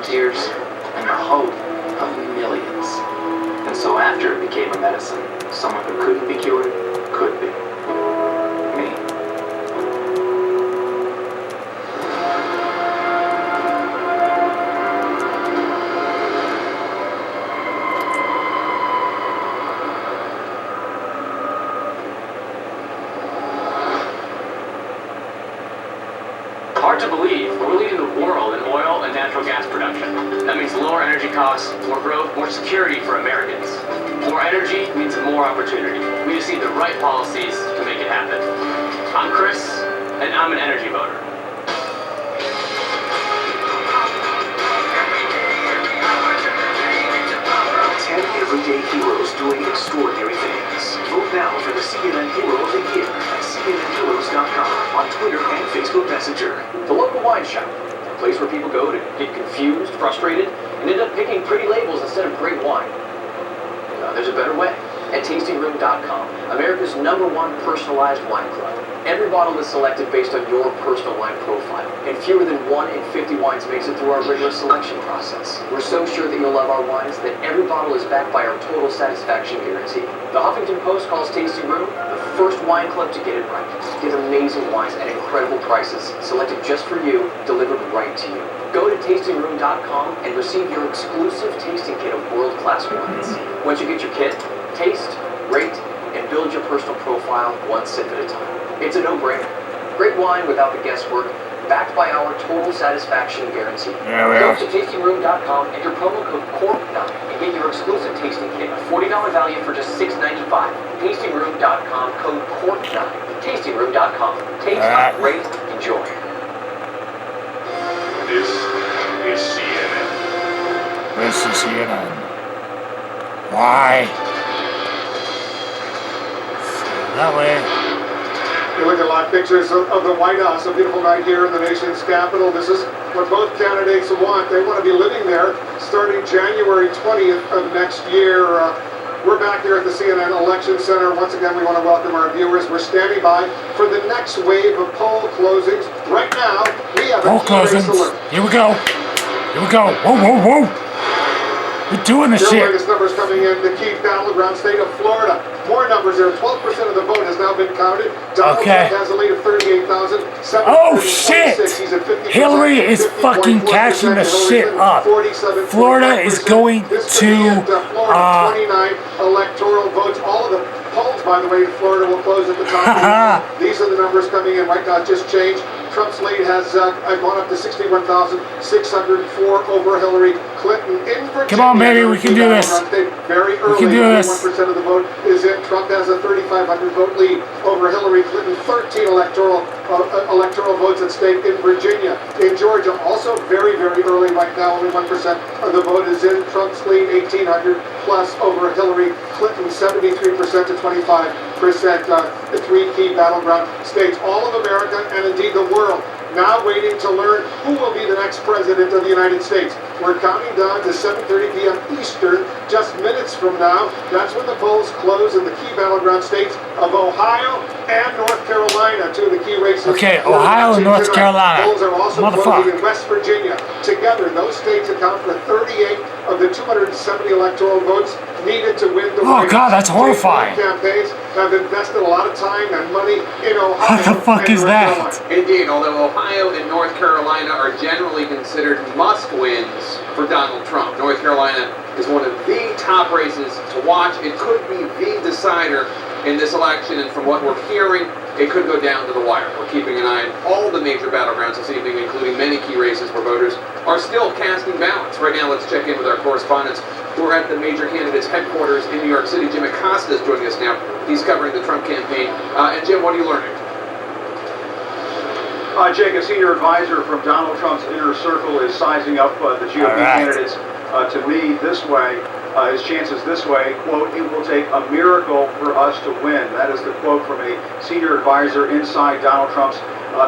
volunteers, and the hope of millions. And so after it became a medicine, someone who couldn't be cured could be. Me. Hard to believe, but we're leading the world in oil and natural gas production. That means lower energy costs, more growth, more security for Americans. More energy means more opportunity. We just need the right policies to make it happen. I'm Chris, and I'm an energy voter. 10 everyday heroes doing extraordinary things. Vote now for the CNN Hero of the Year at CNNHeroes.com on Twitter and Facebook Messenger. The local wine shop, a place where people go to get confused, frustrated, and end up picking pretty labels instead of great wine. There's a better way. At TastingRoom.com, America's #1 personalized wine club. Every bottle is selected based on your personal wine profile, and fewer than 1 in 50 wines makes it through our rigorous selection process. We're so sure that you'll love our wines that every bottle is backed by our total satisfaction guarantee. The Huffington Post calls Tasting Room the first wine club to get it right. Get amazing wines at incredible prices, selected just for you, delivered right to you. Go to TastingRoom.com and receive your exclusive tasting kit of world-class wines. Once you get your kit, taste, rate, and build your personal profile one sip at a time. It's a no-brainer. Great wine without the guesswork, backed by our total satisfaction guarantee. Go to TastingRoom.com and your promo code CORK9 and get your exclusive tasting kit, a $40 value for just $6.95. TastingRoom.com, code CORK9. TastingRoom.com. Taste, rate, enjoy. This is CNN. This is CNN. Why? That way. You look at live pictures of the White House, a beautiful night here in the nation's capital. This is what both candidates want. They want to be living there starting January 20th of next year. We're back here at the CNN Election Center. Once again, we want to welcome our viewers. We're standing by for the next wave of poll closings. Right now, we have poll a key race alert. Here we go. Here we go. Whoa, whoa, whoa. We're doing this shit. The latest numbers coming in the key battleground state of Florida. More numbers there. 12% of the vote has now been counted. Donald Trump has a lead of 38,000. Oh shit! Hillary is fucking cashing the shit up. Florida is going to 29 electoral votes. All of the polls, by the way, in Florida will close at the top. These are the numbers coming in right now. It just changed. Trump's lead has gone up to 61,604 over Hillary Clinton in Virginia. Come on, baby, we can do this. Very early, we can do this. 1% of the vote is in. Trump has a 3,500 vote lead over Hillary Clinton. 13 electoral votes at stake in Virginia. In Georgia, also very, very early right now. Only 1% of the vote is in. Trump's lead 1,800 plus over Hillary Clinton. 73% to 25%. The 3 key battleground states, all of America and indeed the world, now waiting to learn who will be the next president of the United States. We're counting down to 7:30 p.m. Eastern, just minutes from now. That's when the polls close in the key battleground states of Ohio and North Carolina, 2 of the key races. Okay, Ohio and North Carolina. Polls are also closing in West Virginia. Together, those states account for 38 of the 270 electoral votes needed to win the Oh God, that's horrifying. Campaigns have invested a lot of time and money in Ohio. What the fuck is that? Indeed, although Ohio and North Carolina are generally considered must-wins for Donald Trump, North Carolina is one of the top races to watch. It could be the decider in this election, and from what we're hearing, it could go down to the wire. We're keeping an eye on all the major battlegrounds this evening, including many key races where voters are still casting ballots. Right now, let's check in with our correspondents who are at the major candidates' headquarters in New York City. Jim Acosta is joining us now. He's covering the Trump campaign. And Jim, what are you learning? Jake, a senior advisor from Donald Trump's inner circle is sizing up the GOP candidates to me this way. His chances this way, quote, "It will take a miracle for us to win." That is the quote from a senior advisor inside Donald Trump's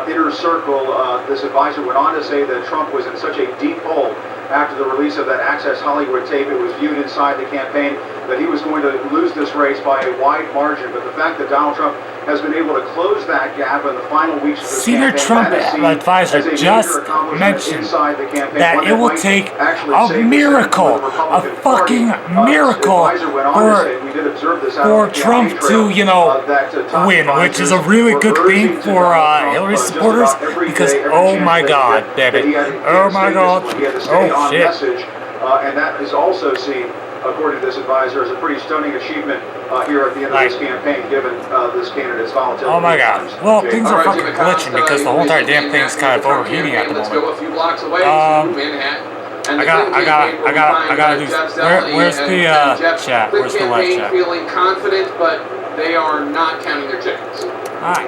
inner circle. This advisor went on to say that Trump was in such a deep hole after the release of that Access Hollywood tape. It was viewed inside the campaign that he was going to lose this race by a wide margin. But the fact that Donald Trump has been able to close that gap in the final weeks of this Senior campaign. Trump That is seen advisor as a major just accomplishment mentioned inside the campaign, that one it will might take actually a save the miracle, Senate for the a Republican fucking Party. miracle Advisor went on to say, we did observe this out for on the Trump campaign trail, to, you know, that, top win, which is a advisors really were good urging thing to for Donald Trump, Hillary just supporters, about every because day, every oh chance my that he God, had, damn that he it, had to oh my stay God, disciplined. He had to stay oh on shit. message, and that is also seen, according to this advisor, as a pretty stunning achievement here at the end of this campaign, given this candidate's volatility. Oh my God. Well, things are fucking Jim glitching because the whole entire damn thing's kind of overheating at the Let's moment. go a few blocks away to Manhattan. And I gotta do. Where's the chat? Where's the live chat? Feeling confident, but they are not counting their chickens. Hi.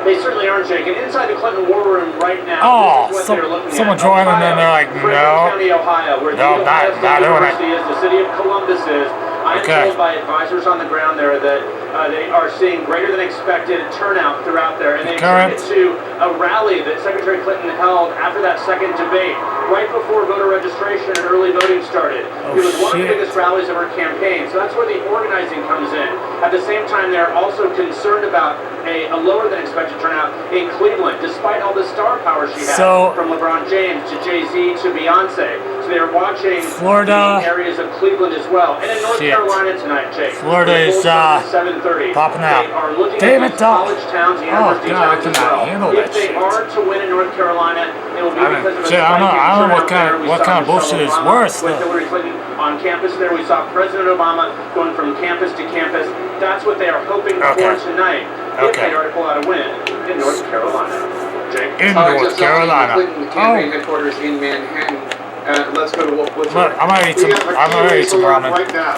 They certainly aren't shaking. Inside the Clinton war room right now, Oh, this is what they're looking someone at. joined and then they're like, Franklin no. County, Ohio, where No, the Ohio not State doing it. University is, the city of Columbus is. I'm told by advisors on the ground there that they are seeing greater than expected turnout throughout there, and they attributed to a rally that Secretary Clinton held after that second debate, right before voter registration and early voting started. It was one of the biggest rallies of her campaign, so that's where the organizing comes in. At the same time, they're also concerned about a lower than expected turnout in Cleveland, despite all the star power she has, from LeBron James to Jay-Z to Beyonce. So they're watching the areas of Cleveland as well. And in North Carolina tonight, Jake. Florida is 7:30. popping out. They are looking Damn at it, college towns, university towns as well. handle If that they shit. are to win in North Carolina, it will be because of a I don't know what kind of bullshit is worse. With Hillary Clinton on campus there, we saw President Obama going from campus to campus. That's what they are hoping for tonight. If they are to pull out a win in North Carolina. Jake? In North Carolina. Clinton campaign headquarters in Manhattan. Let's go to what's Look, I'm gonna eat some ramen. Right now.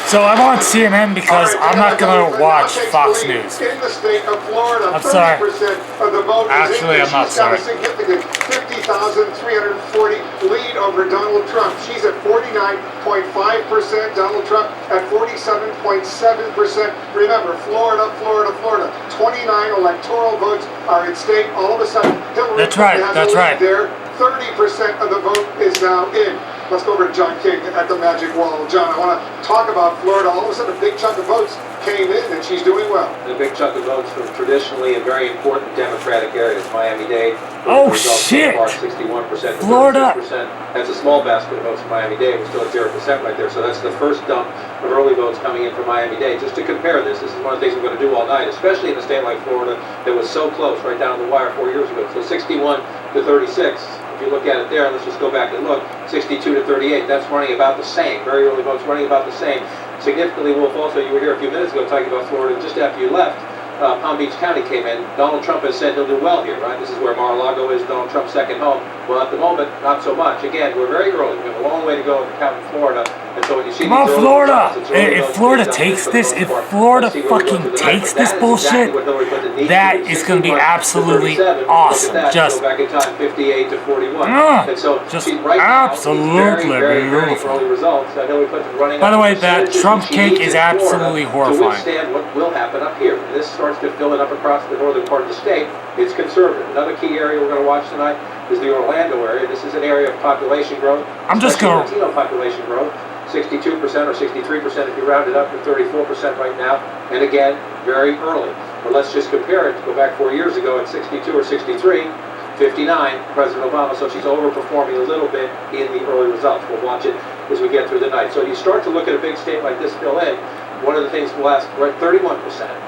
So I'm on CNN because I'm not gonna watch Fox News. In the state of Florida, I'm sorry. 30% of the vote Actually, is I'm not She's got sorry. a significant 50,340 lead over Donald Trump. She's at 49.5%. Donald Trump at 47.7%. Remember, Florida. 29 electoral votes are at stake. All of a sudden, Hillary Clinton has a lead there. 30% of the vote is now in. Let's go over to John King at the Magic Wall. John, I want to talk about Florida. All of a sudden, a big chunk of votes came in, and she's doing well. A big chunk of votes from traditionally a very important Democratic areas, Miami-Dade. Oh shit! 61%, Florida. 36%. That's a small basket of votes from Miami-Dade. We're still at 0% right there. So that's the first dump of early votes coming in from Miami-Dade. Just to compare this is one of the things we're going to do all night, especially in a state like Florida that was so close right down the wire 4 years ago. So 61 to 36. If you look at it there, let's just go back and look, 62 to 38, that's running about the same. Very early votes running about the same. Significantly, Wolf, also, you were here a few minutes ago talking about Florida. Just after you left, Palm Beach County came in. Donald Trump has said he'll do well here, right? This is where Mar-a-Lago is, Donald Trump's second home. Well, at the moment, not so much. Again, we're very early. We have a long way to go in counting Florida. And so when you see Come on, Florida! If Florida takes this, if Florida fucking takes this bullshit, that is going to be absolutely awesome. Just back in time, 58 to 41. And so just right absolutely beautiful. By the way, that Trump cake is absolutely horrifying. To withstand what will happen up here. This starts to fill it up across the northern part of the state. It's conservative. Another key area we're going to watch tonight is the Orlando area. This is an area of population growth. I'm just going Latino population growth. 62% or 63% if you round it up to 34% right now. And again, very early. But let's just compare it. Go back 4 years ago at 62 or 63, 59, President Obama. So she's overperforming a little bit in the early results. We'll watch it as we get through the night. So you start to look at a big state like this fill in. One of the things we'll ask, we're at 31%.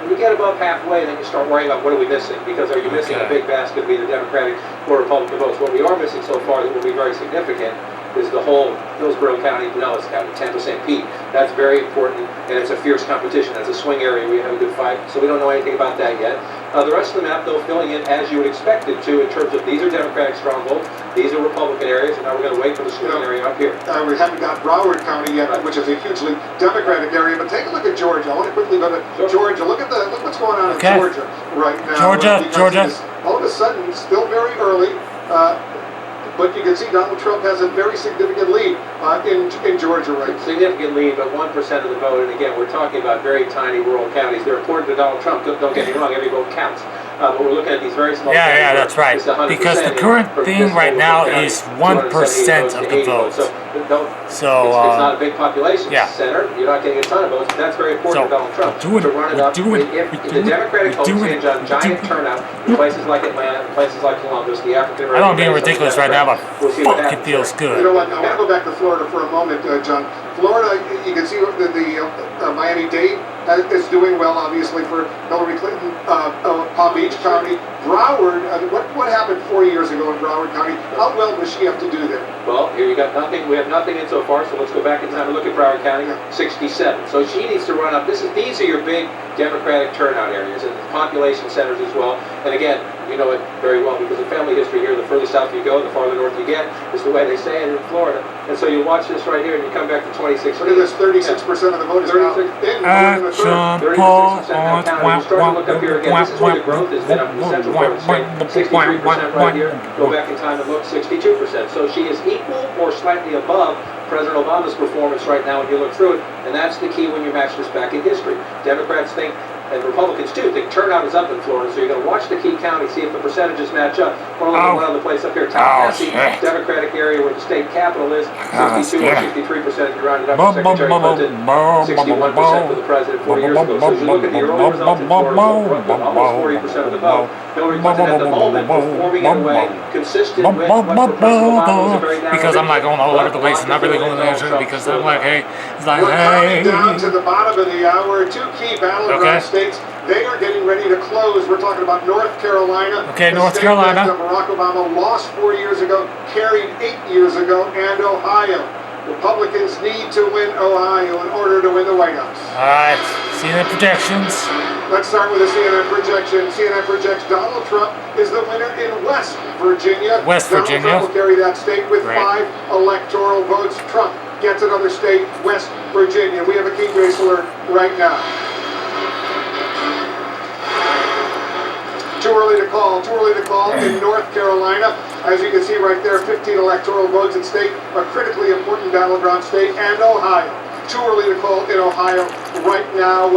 When you get above halfway, then you start worrying about what are we missing? Because are you missing a big basket of either Democratic or Republican votes? What we are missing so far that will be very significant is the whole Hillsborough County, Pinellas County, 10% Pete. That's very important, and it's a fierce competition. That's a swing area where you have a good fight, so we don't know anything about that yet. The rest of the map, though, filling in as you would expect it to in terms of these are Democratic strongholds, these are Republican areas, and now we're going to wait for the swing area up here. We haven't got Broward County yet, which is a hugely Democratic area, but take a look at Georgia. I want to quickly go to Georgia. Look what's going on in Georgia right now. Georgia. All of a sudden, still very early. But you can see Donald Trump has a very significant lead in Georgia right now. Significant lead, but 1% of the vote. And again, we're talking about very tiny rural counties. They're important to Donald Trump. Don't get me wrong, every vote counts. But we're looking at these very small. Yeah, that's right. Because the current thing right now is 1% of the votes. So it's not a big population center. You're not getting a ton of votes. But that's very important for Donald Trump to run it up. If the Democratic vote hinge on giant turnout in places like Atlanta, places like Columbus, the African American. I don't being ridiculous right now, but fuck, it feels good. You know what? I want to go back to Florida for a moment, John. Florida, you can see the Miami-Dade is doing well, obviously, for Hillary Clinton. Palm Beach County, Broward. What happened 4 years ago in Broward County? How well does she have to do there? Well, here you got nothing. We have nothing in so far. So let's go back in time and look at Broward County, 67. So she needs to run up. These are your big Democratic turnout areas and population centers as well. And again, you know it very well because of family history here. The further south you go, the farther north you get. Is the way they say it in Florida. And so you watch this right here, and you come back to 2016. Look at this: 36% of the vote is now in. 36% now counted. You start to look up here again. This is where the growth has been up in the central part of the state. 63% right here. Go back in time and look, 62%. So she is equal or slightly above President Obama's performance right now when you look through it. And that's the key when you match this back in history. Democrats think, and Republicans too, think turnout is up in Florida. So you're going to watch the key county, see if the percentages match up. We're only one other place up here, Tallahassee, Democratic area where the state capital is, 62 or 63% if you round it up for Secretary Clinton, 61% for the president 4 years ago. So as you look at the early results in Florida, almost 40% of the vote. Hillary Clinton at the moment performing in a way consistent with what President Obama was a very narrow. Because I'm like going all over the place and not really going to answer because I'm like, hey, it's like, we're coming down to the bottom of the hour. Two key battleground states. They are getting ready to close. We're talking about North Carolina. Okay, North Carolina. That Barack Obama lost 4 years ago, carried 8 years ago, and Ohio. Republicans need to win Ohio in order to win the White House. All right, CNN projections. Let's start with a CNN projection. CNN projects Donald Trump is the winner in West Virginia. West Virginia. Donald Trump will carry that state with 5 electoral votes. Trump gets another state, West Virginia. We have a key race alert right now. Too early to call in North Carolina. As you can see right there, 15 electoral votes at stake, a critically important battleground state, and Ohio. Too early to call in Ohio right now,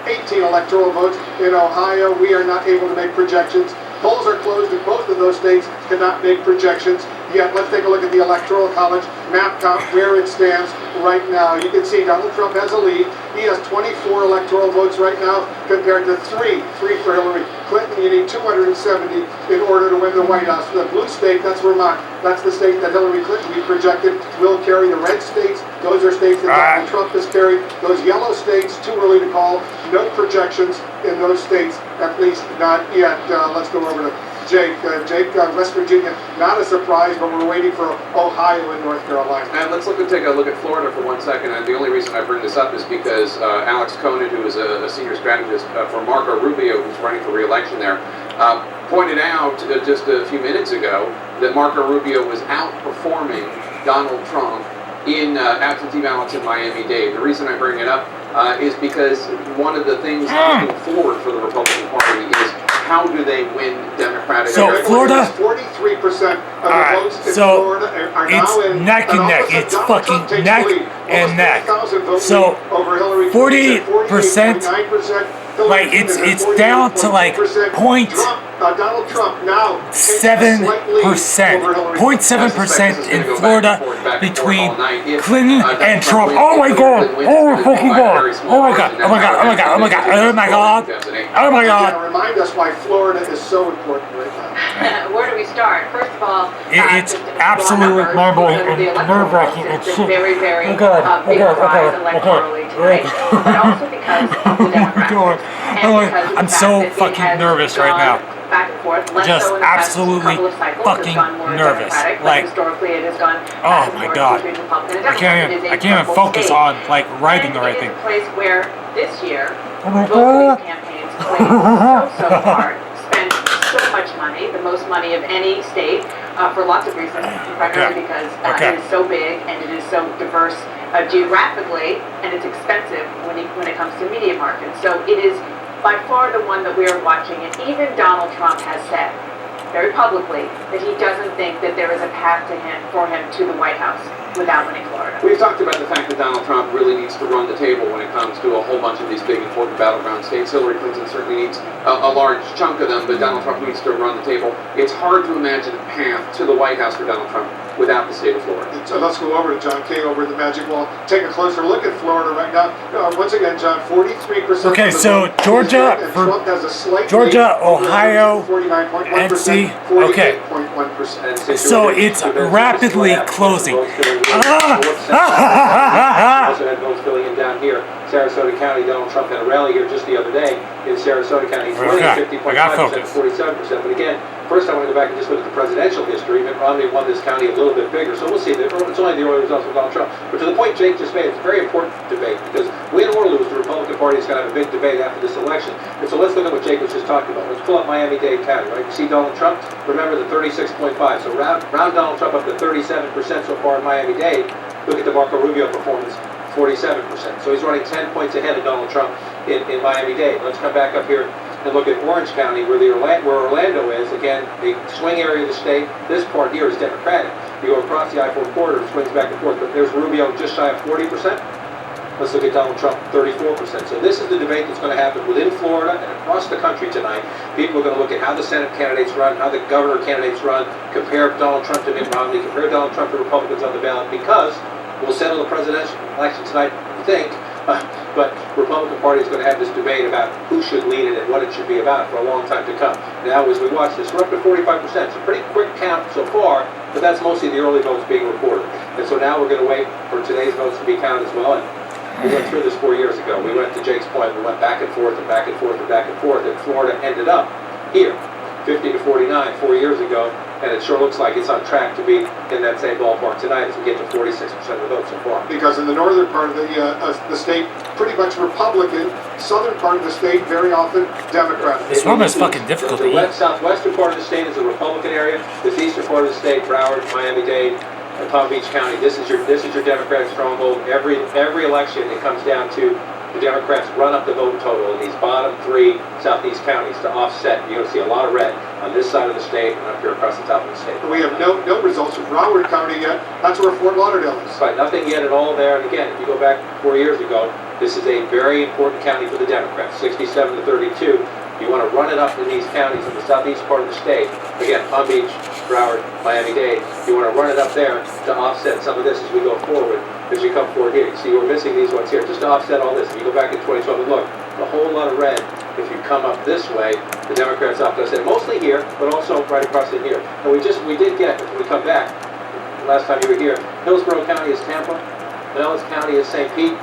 18 electoral votes in Ohio. We are not able to make projections. Polls are closed in both of those states, cannot make projections yet. Let's take a look at the Electoral College map count, where it stands right now. You can see Donald Trump has a lead. He has 24 electoral votes right now compared to 3 for Hillary Clinton. You need 270 in order to win the White House. The blue state, that's Vermont. That's the state that Hillary Clinton, we projected, will carry. The red states, those are states that Donald Trump has carried. Those yellow states, too early to call. No projections in those states, at least not yet. Let's go over to Jake. West Virginia, not a surprise, but we're waiting for Ohio and North Carolina. And let's take a look at Florida for 1 second. And the only reason I bring this up is because Alex Conan, who is a senior strategist for Marco Rubio, who's running for re-election there, pointed out just a few minutes ago that Marco Rubio was outperforming Donald Trump in absentee ballots in Miami-Dade. The reason I bring it up is because one of the things looking forward for the Republican Party is how do they win Democratic? So Florida, 43% of the votes in Florida are now in. Neck and neck. It's fucking neck and neck. So 40%. Like it's down to like Donald Trump now 7%, 0.7% in Florida between Clinton and Trump. Oh my God! Oh my fucking God! Oh my God! Oh my God! Oh my God! Oh my God! Oh my God! Oh my God! Remind us why Florida is so important right now. Where do we start? First of all, it's absolutely nerve-wracking. It's very, very big rise electorally tonight, but also because of the Democrats. I'm so fucking nervous right now. Back and forth, just absolutely fucking nervous. Like, historically, it has gone. Oh my God! I can't even focus on like writing or anything. It is a place where this year, both campaigns played so hard, spent so much money, the most money of any state, for lots of reasons, primarily because it is so big and it is so diverse geographically, and it's expensive when it comes to media markets. So it is by far the one that we are watching, and even Donald Trump has said very publicly, that he doesn't think that there is a path for him to the White House without winning Florida. We've talked about the fact that Donald Trump really needs to run the table when it comes to a whole bunch of these big important battleground states. Hillary Clinton certainly needs a large chunk of them, but Donald Trump needs to run the table. It's hard to imagine a path to the White House for Donald Trump without the state of Florida. So let's go over to John King over at the Magic Wall. Take a closer look at Florida right now. Once again, John, 43%. Okay, so Georgia, Trump has a slight Georgia, Ohio, 49.1%, NC. Okay. 48.1%. So it's rapidly closing. Also had votes filling in down here. Sarasota County, Donald Trump had a rally here just the other day in Sarasota County. He's winning 50.5% to 47%. But again, first I want to go back and just look at the presidential history. Mitt Romney won this county a little bit bigger, so we'll see. It's only the early results of Donald Trump. But to the point Jake just made, it's a very important debate because win or lose, the Republican Party is going to have a big debate after this election. And so let's look at what Jake was just talking about. Let's pull up Miami-Dade County, right? You see Donald Trump? Remember the 36.5. So round Donald Trump up to 37% so far in Miami-Dade. Look at the Marco Rubio performance. 47%. So he's running 10 points ahead of Donald Trump in Miami-Dade. Let's come back up here and look at Orange County, where Orlando is. Again, the swing area of the state. This part here is Democratic. You go across the I-4 corridor, it swings back and forth. But there's Rubio just shy of 40%. Let's look at Donald Trump, 34%. So this is the debate that's going to happen within Florida and across the country tonight. People are going to look at how the Senate candidates run, how the governor candidates run, compare Donald Trump to Mitt Romney, compare Donald Trump to Republicans on the ballot, because we'll settle the presidential election tonight, I think, but Republican Party is going to have this debate about who should lead it and what it should be about for a long time to come. Now, as we watch this, we're up to 45%. It's a pretty quick count so far, but that's mostly the early votes being reported. And so now we're going to wait for today's votes to be counted as well. And we went through this 4 years ago. We went to Jake's point. We went back and forth and back and forth and back and forth, and Florida ended up here, 50 to 49 4 years ago. And it sure looks like it's on track to be in that same ballpark tonight as we get to 46% of the vote so far. Because in the northern part of the state, pretty much Republican. Southern part of the state, very often Democratic. This one is fucking difficult to eat. Southwestern part of the state is the Republican area. The eastern part of the state, Broward, Miami-Dade, and Palm Beach County. This is your Democratic stronghold. Every election, it comes down to the Democrats run up the vote total in these bottom three southeast counties to offset. You're going to see a lot of red on this side of the state and up here across the top of the state. We have no results from Broward County yet. That's where Fort Lauderdale is. Right, nothing yet at all there. And again, if you go back 4 years ago, this is a very important county for the Democrats, 67 to 32. You want to run it up in these counties in the southeast part of the state. Again, Palm Beach, Broward, Miami-Dade. You want to run it up there to offset some of this as we go forward. As you come forward here, you see we're missing these ones here, just to offset all this. If you go back in 2012 and look, a whole lot of red. If you come up this way, the Democrats offset mostly here, but also right across in here. And we did get, when we come back, last time you were here, Hillsborough County is Tampa, Pinellas County is St. Pete.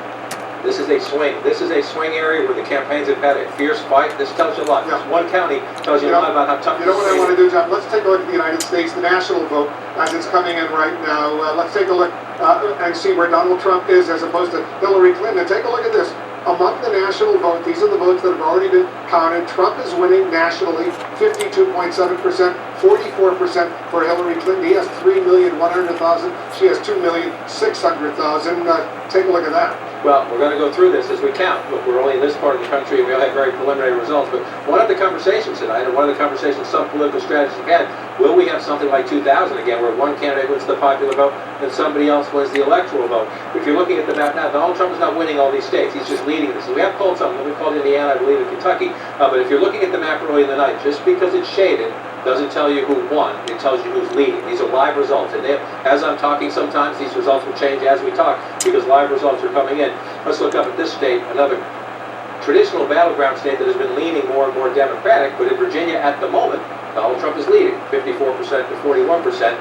This is a swing. This is a swing area where the campaigns have had a fierce fight. This tells you a lot. Yeah. This one county tells you a lot about how tough. You know what I want to do, John? Let's take a look at the United States, the national vote, as it's coming in right now. Let's take a look and see where Donald Trump is as opposed to Hillary Clinton. And take a look at this. Among the national vote, these are the votes that have already been counted. Trump is winning nationally, 52.7%, 44% for Hillary Clinton. He has 3,100,000. She has 2,600,000. Take a look at that. Well, we're going to go through this as we count. Look, we're only in this part of the country, and we all have very preliminary results. But one of the conversations tonight, and one of the conversations some political strategists have had, will we have something like 2000 again, where one candidate wins the popular vote and somebody else wins the electoral vote? If you're looking at the map now, Donald Trump is not winning all these states. He's just leading this. So we have called something. We called Indiana, I believe, in Kentucky. But if you're looking at the map early in the night, just because it's shaded doesn't tell you who won. It tells you who's leading. These are live results. And as I'm talking, sometimes these results will change as we talk because live results are coming in. Let's look up at this state, another traditional battleground state that has been leaning more and more Democratic, but in Virginia at the moment, Donald Trump is leading, 54% to 41%.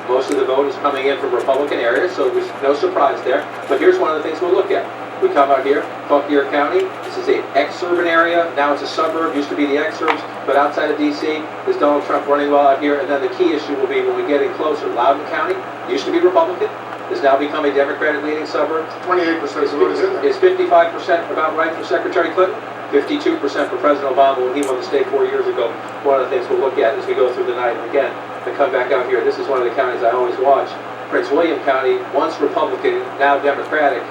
Most of the vote is coming in from Republican areas, so there's no surprise there. But here's one of the things we'll look at. We come out here, Fauquier County. This is an ex-urban area. Now it's a suburb. Used to be the exurbs, but outside of D.C. is Donald Trump running well out here. And then the key issue will be when we get in closer. Loudoun County used to be Republican. Has now become a Democratic leading suburb. 28% of the vote is in there. Is 55% about right for Secretary Clinton? 52% for President Obama when he won the state 4 years ago. One of the things we'll look at as we go through the night. And again, to come back out here, this is one of the counties I always watch. Prince William County, once Republican, now Democratic,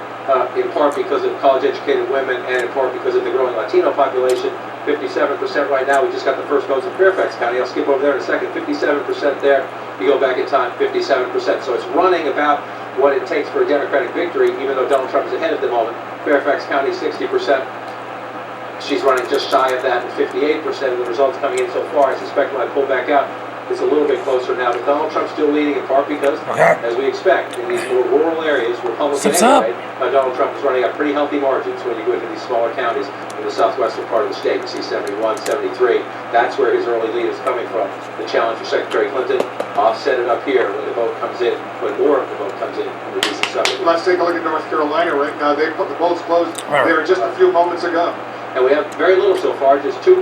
in part because of college-educated women and in part because of the growing Latino population. 57% right now. We just got the first votes in Fairfax County. I'll skip over there in a second. 57% there. You go back in time, 57%. So it's running about what it takes for a Democratic victory, even though Donald Trump is ahead at the moment. Fairfax County, 60%. She's running just shy of that, and 58% of the results coming in so far. I suspect when I pull back out, it's a little bit closer now. But Donald Trump's still leading in part because, as we expect, in these more rural areas, Republican anyway, Donald Trump is running at pretty healthy margins when you go into these smaller counties in the southwestern part of the state. You see 71, 73. That's where his early lead is coming from. The challenge for Secretary Clinton, offset it up here when the vote comes in, when more of the vote comes in the recent summit. Let's take a look at North Carolina right now. They put the polls closed there just a few moments ago. And we have very little so far, just 2%.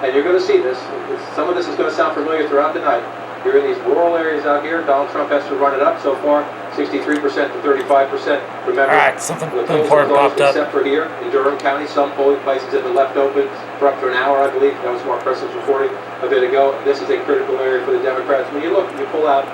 And you're going to see this. Some of this is going to sound familiar throughout the night. You're in these rural areas out here. Donald Trump has to run it up so far, 63% to 35%. Remember, something the polls are closed except for here in Durham County. Some polling places have been left open for up to an hour, I believe. That was Mark Preston's reporting a bit ago. This is a critical area for the Democrats. When you look, you pull out,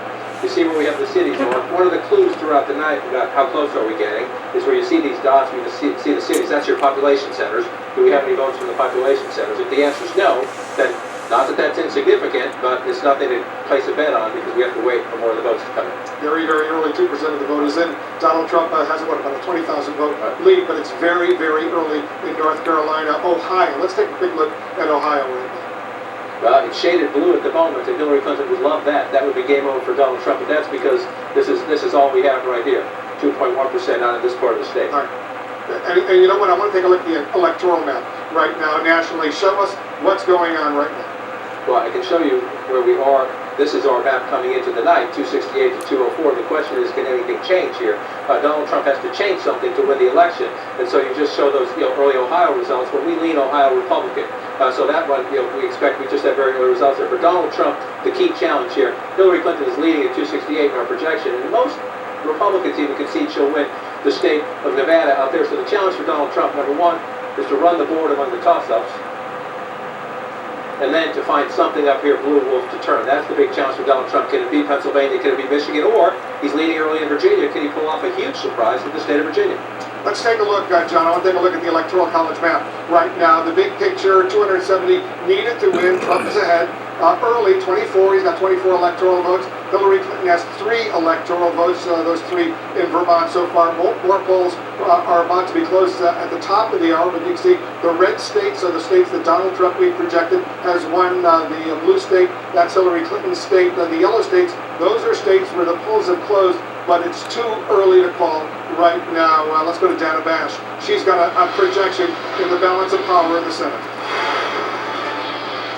you see where we have the cities. One of the clues throughout the night about how close are we getting is where you see these dots, where you see the cities. That's your population centers. Do we have any votes from the population centers? If the answer is no, then not that that's insignificant, but it's nothing to place a bet on because we have to wait for more of the votes to come in. Very, very early, 2% of the vote is in. Donald Trump has, about a 20,000 vote lead, but it's very, very early in North Carolina. Ohio, let's take a quick look at Ohio right now. Well, it's shaded blue at the moment, and Hillary Clinton would love that. That would be game over for Donald Trump, but that's because this is all we have right here, 2.1% out of this part of the state. All right. And you know what? I want to take a look at the electoral map right now nationally. Show us what's going on right now. Well, I can show you where we are. This is our map coming into the night, 268 to 204. The question is, can anything change here? Donald Trump has to change something to win the election, and so you just show those early Ohio results, but we lean Ohio Republican. So that one, we expect we just have very early results there. For Donald Trump, the key challenge here, Hillary Clinton is leading at 268 in our projection, and most Republicans even concede she'll win the state of Nevada out there. So the challenge for Donald Trump, number one, is to run the board among the toss-ups, and then to find something up here, blue wolf, to turn. That's the big challenge for Donald Trump. Can it be Pennsylvania? Can it be Michigan? Or he's leading early in Virginia. Can he pull off a huge surprise in the state of Virginia? Let's take a look, John. I want to take a look at the Electoral College map right now. The big picture, 270 needed to win. Trump is ahead. Early, 24. He's got 24 electoral votes. Hillary Clinton has 3 electoral votes, those 3 in Vermont so far. More polls are about to be closed at the top of the hour, but you can see the red states are the states that Donald Trump, we projected, has won. The blue state, that's Hillary Clinton's state. The yellow states, those are states where the polls have closed, but it's too early to call right now. Let's go to Dana Bash. She's got a projection in the balance of power in the Senate.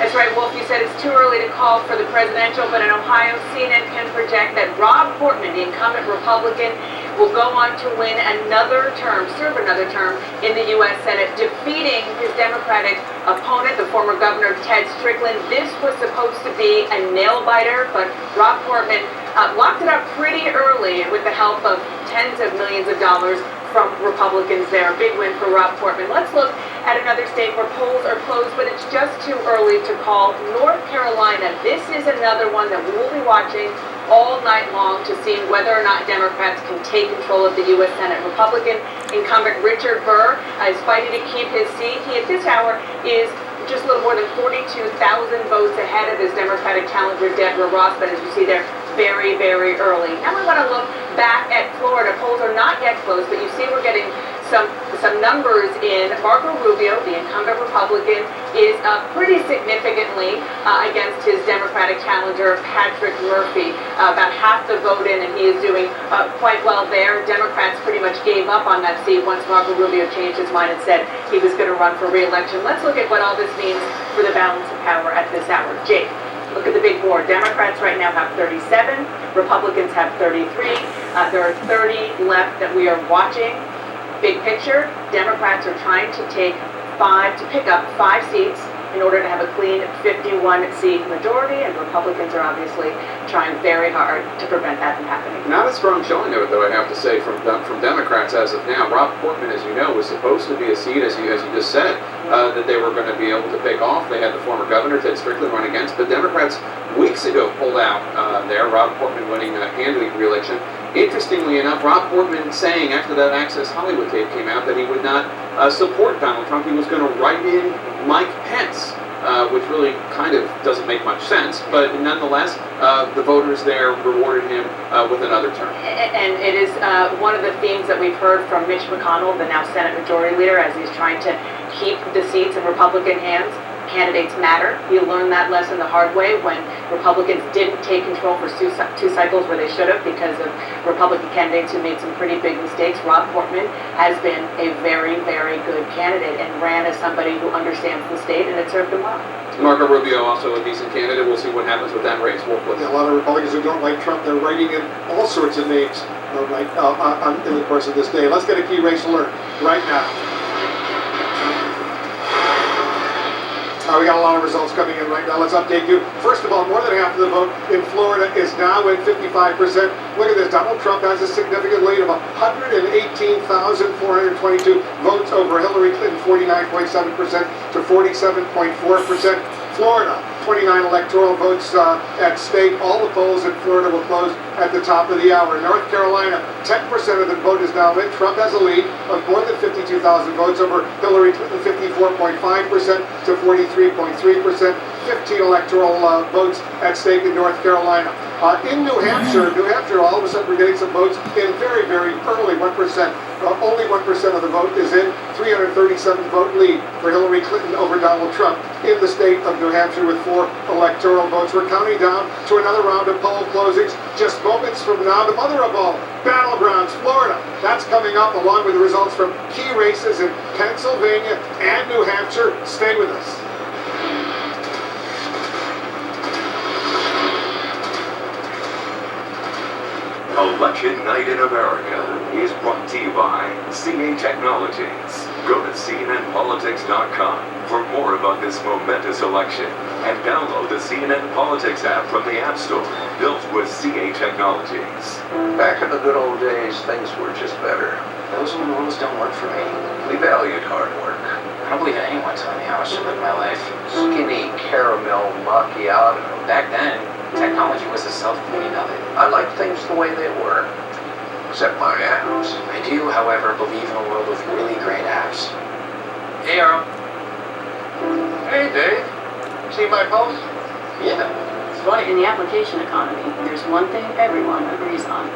That's right, Wolf. You said it's too early to call for the presidential, but in Ohio, CNN can project that Rob Portman, the incumbent Republican, will go on to win serve another term in the U.S. Senate, defeating his Democratic opponent, the former governor Ted Strickland. This was supposed to be a nail-biter, but Rob Portman locked it up pretty early with the help of tens of millions of dollars from Republicans there. A big win for Rob Portman. Let's look at another state where polls are closed, but it's just too early to call. North Carolina. This is another one that we will be watching all night long to see whether or not Democrats can take control of the U.S. Senate. Republican incumbent Richard Burr is fighting to keep his seat. He, at this hour, is just a little more than 42,000 votes ahead of his Democratic challenger, Deborah Ross, but as you see there, very, very early. Now we want to look back at Florida. Polls are not yet closed, but you see we're getting some numbers in. Marco Rubio, the incumbent Republican, is pretty significantly against his Democratic challenger, Patrick Murphy. About half the vote in, and he is doing quite well there. Democrats pretty much gave up on that seat once Marco Rubio changed his mind and said he was going to run for re-election. Let's look at what all this means for the balance of power at this hour. Jake. Look at the big board. Democrats right now have 37. Republicans have 33. There are 30 left that we are watching. Big picture, Democrats are trying to pick up 5 seats in order to have a clean 51-seat majority, and Republicans are obviously trying very hard to prevent that from happening. Not a strong showing of it, though, I have to say, from Democrats as of now. Rob Portman, as you know, was supposed to be a seat, as you just said, that they were going to be able to pick off. They had the former governor, Ted Strickland, run against, but Democrats, we weeks ago pulled out there, Rob Portman winning handily re-election. Interestingly enough, Rob Portman saying after that Access Hollywood tape came out that he would not support Donald Trump. He was going to write in Mike Pence, which really kind of doesn't make much sense. But nonetheless, the voters there rewarded him with another term. And it is one of the themes that we've heard from Mitch McConnell, the now Senate Majority Leader, as he's trying to keep the seats in Republican hands. Candidates matter. He learned that lesson the hard way when Republicans didn't take control for two cycles where they should have because of Republican candidates who made some pretty big mistakes. Rob Portman has been a very, very good candidate and ran as somebody who understands the state, and it served him well. Marco Rubio, also a decent candidate. We'll see what happens with that race. Yeah, a lot of Republicans who don't like Trump, they're writing in all sorts of names in the course of this day. Let's get a key race alert right now. We got a lot of results coming in right now. Let's update you. First of all, more than half of the vote in Florida is now at 55%. Look at this. Donald Trump has a significant lead of 118,422 votes over Hillary Clinton, 49.7% to 47.4%. Florida, 29 electoral votes at stake. All the polls in Florida will close at the top of the hour. North Carolina, 10% of the vote is now in. Trump has a lead of more than 52,000 votes over Hillary Clinton, 54.5% to 43.3%. 15 electoral votes at stake in North Carolina. In New Hampshire, all of a sudden we're getting some votes in very, very early, 1%. Only 1% of the vote is in. 337 vote lead for Hillary Clinton over Donald Trump in the state of New Hampshire with 4 electoral votes. We're counting down to another round of poll closings just moments from now. The mother of all battlegrounds, Florida. That's coming up along with the results from key races in Pennsylvania and New Hampshire. Stay with us. Election Night in America is brought to you by CA Technologies. Go to CNNPolitics.com for more about this momentous election and download the CNN Politics app from the App Store, built with CA Technologies. Back in the good old days, things were just better. Those old rules don't work for me. We valued hard work. I don't believe anyone telling me how I should live my life. Skinny caramel macchiato. Back then, technology was a self-cleaning oven. I like things the way they were, except my apps. I do, however, believe in a world with really great apps. Hey, Earl. Hey, Dave. See my post? Yeah. It's funny, in the application economy, there's one thing everyone agrees on.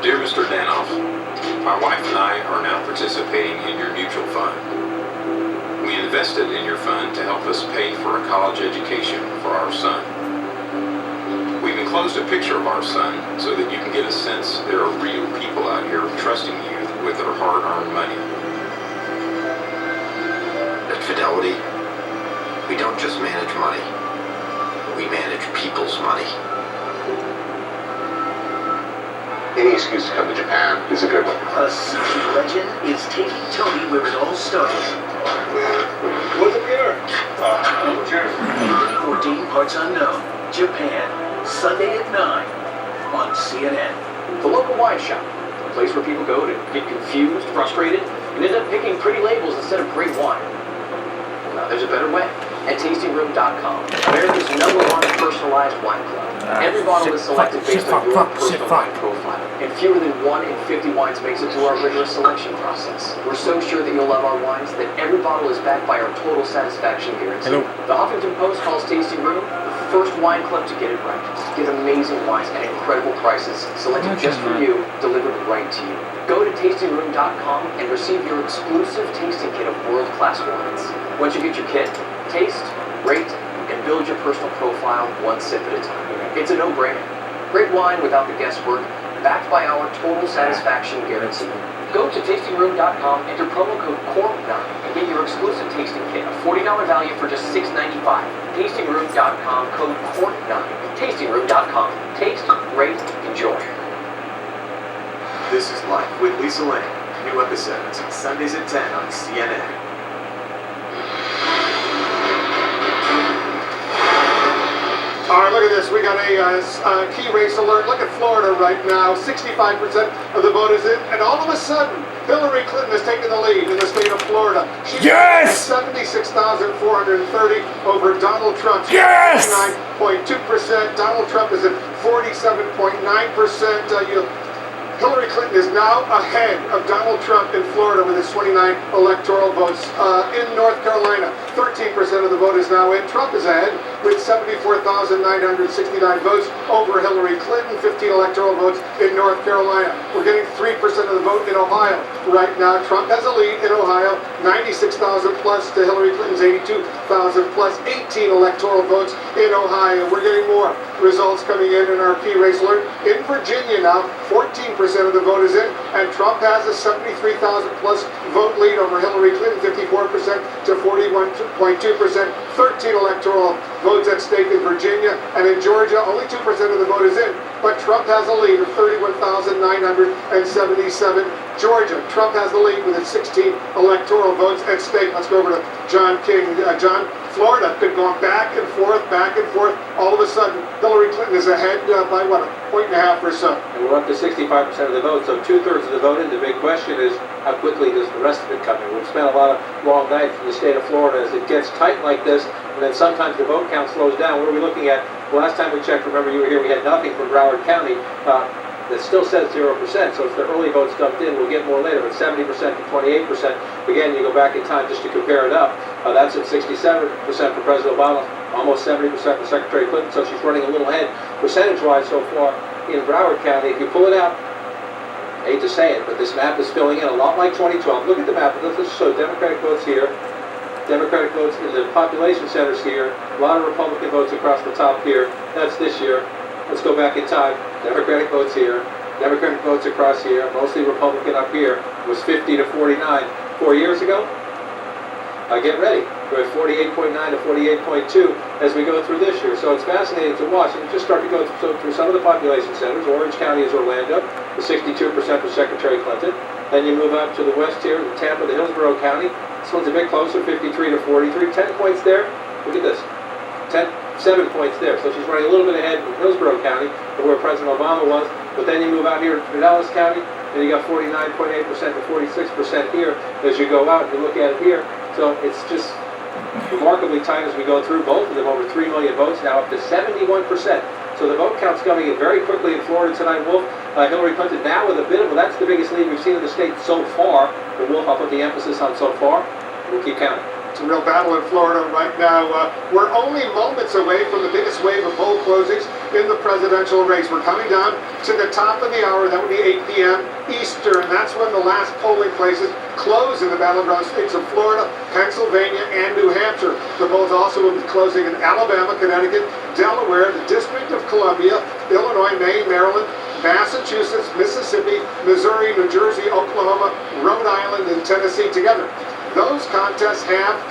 Dear Mr. Danoff, my wife and I are now participating in your mutual fund. We invested in your fund to help us pay for a college education for our son. We've enclosed a picture of our son so that you can get a sense there are real people out here trusting you with their hard-earned money. At Fidelity, we don't just manage money. We manage people's money. Any excuse to come to Japan is a good one. A sushi legend is taking Tony where it all started. What's up here? Cheers. 14 Parts Unknown, Japan, Sunday at 9 on CNN. The local wine shop, a place where people go to get confused, frustrated, and end up picking pretty labels instead of great wine. Now, there's a better way. at tastingroom.com, America's #1 personalized wine club. Every bottle is selected based on your personal wine profile, and fewer than 1 in 50 wines makes it through our rigorous selection process. We're so sure that you'll love our wines that every bottle is backed by our total satisfaction guarantee. The Huffington Post calls Tasting Room the first wine club to get it right. Get amazing wines at incredible prices, selected just for you, delivered right to you. Go to tastingroom.com and receive your exclusive tasting kit of world-class wines. Once you get your kit, taste, rate, and build your personal profile one sip at a time. It's a no-brainer. Great wine without the guesswork, backed by our total satisfaction guarantee. Go to tastingroom.com, enter promo code CORP9, and get your exclusive tasting kit, a $40 value for just $6.95. Tastingroom.com, code CORP9. Tastingroom.com. Taste, rate, enjoy. This is Life with Lisa Lane. New episodes Sundays at 10 on CNN. All right, look at this. We got a key race alert. Look at Florida right now. 65% of the vote is in, and all of a sudden, Hillary Clinton has taken the lead in the state of Florida. She's at 76,430 over Donald Trump. She's at 59.2%. Donald Trump is at 47.9%. Hillary Clinton is now ahead of Donald Trump in Florida with his 29 electoral votes. In North Carolina, 13% of the vote is now in. Trump is ahead with 74,969 votes over Hillary Clinton, 15 electoral votes in North Carolina. We're getting 3% of the vote in Ohio right now. Trump has a lead in Ohio, 96,000 plus to Hillary Clinton's 82,000 plus, 18 electoral votes in Ohio. We're getting more results coming in our key race alert. In Virginia now, 14% of the vote is in, and Trump has a 73,000 plus vote lead over Hillary Clinton, 54% to 41.2%, 13 electoral votes at stake in Virginia, and in Georgia, only 2% of the vote is in, but Trump has a lead of 31,977. Georgia, Trump has the lead with its 16 electoral votes at stake. Let's go over to John King. John, Florida been going back and forth. All of a sudden, Hillary Clinton is ahead by, what, a point and a half or so. And we're up to 65% of the vote, so 2/3 of the vote in. The big question is, how quickly does the rest of it come in? We've spent a lot of long nights in the state of Florida as it gets tight like this, and then sometimes the vote count slows down. What are we looking at? The last time we checked, remember you were here, we had nothing from Broward County. That still says 0%, so if the early votes dumped in, we'll get more later, but 70% to 28%. Again, you go back in time just to compare it up. That's at 67% for President Obama, almost 70% for Secretary Clinton, so she's running a little ahead percentage-wise so far in Broward County. If you pull it out, I hate to say it, but this map is filling in a lot like 2012. Look at the map. Let's show Democratic votes here, Democratic votes in the population centers here, a lot of Republican votes across the top here. That's this year. Let's go back in time. Democratic votes here, Democratic votes across here, mostly Republican up here. It was 50 to 49 4 years ago. Get ready. We're at 48.9 to 48.2 as we go through this year. So it's fascinating to watch. And you just start to go through some of the population centers. Orange County is Orlando, with 62% for Secretary Clinton. Then you move up to the west here, the Tampa, the Hillsborough County. This one's a bit closer, 53 to 43. 10 points there. Look at this. 7 points there. So she's running a little bit ahead in Hillsborough County of where President Obama was. But then you move out here to Dallas County, and you got 49.8% to 46% here as you go out. You look at it here. So it's just remarkably tight as we go through. Both of them over 3 million votes, now up to 71%. So the vote count's coming in very quickly in Florida tonight. Wolf, Hillary Clinton now with a bit of, well, that's the biggest lead we've seen in the state so far. But Wolf, I'll put the emphasis on so far. We'll keep counting. It's a real battle in Florida right now. We're only moments away from the biggest wave of poll closings in the presidential race. We're coming down to the top of the hour. That would be 8 p.m. Eastern. That's when the last polling places close in the battleground states of Florida, Pennsylvania, and New Hampshire. The polls also will be closing in Alabama, Connecticut, Delaware, the District of Columbia, Illinois, Maine, Maryland, Massachusetts, Mississippi, Missouri, New Jersey, Oklahoma, Rhode Island, and Tennessee together. Those contests have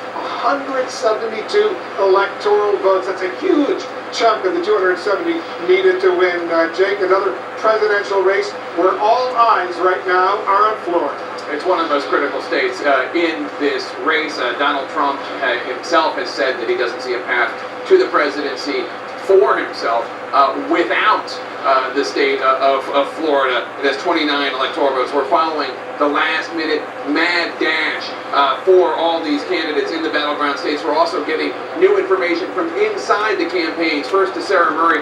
172 electoral votes. That's a huge chunk of the 270 needed to win. Jake, another presidential race where all eyes right now are on Florida. It's one of the most critical states in this race. Donald Trump himself has said that he doesn't see a path to the presidency for himself without the state of Florida. It has 29 electoral votes. We're following the last-minute mad dash for all these candidates in the battleground states. We're also getting new information from inside the campaigns. First to Sarah Murray.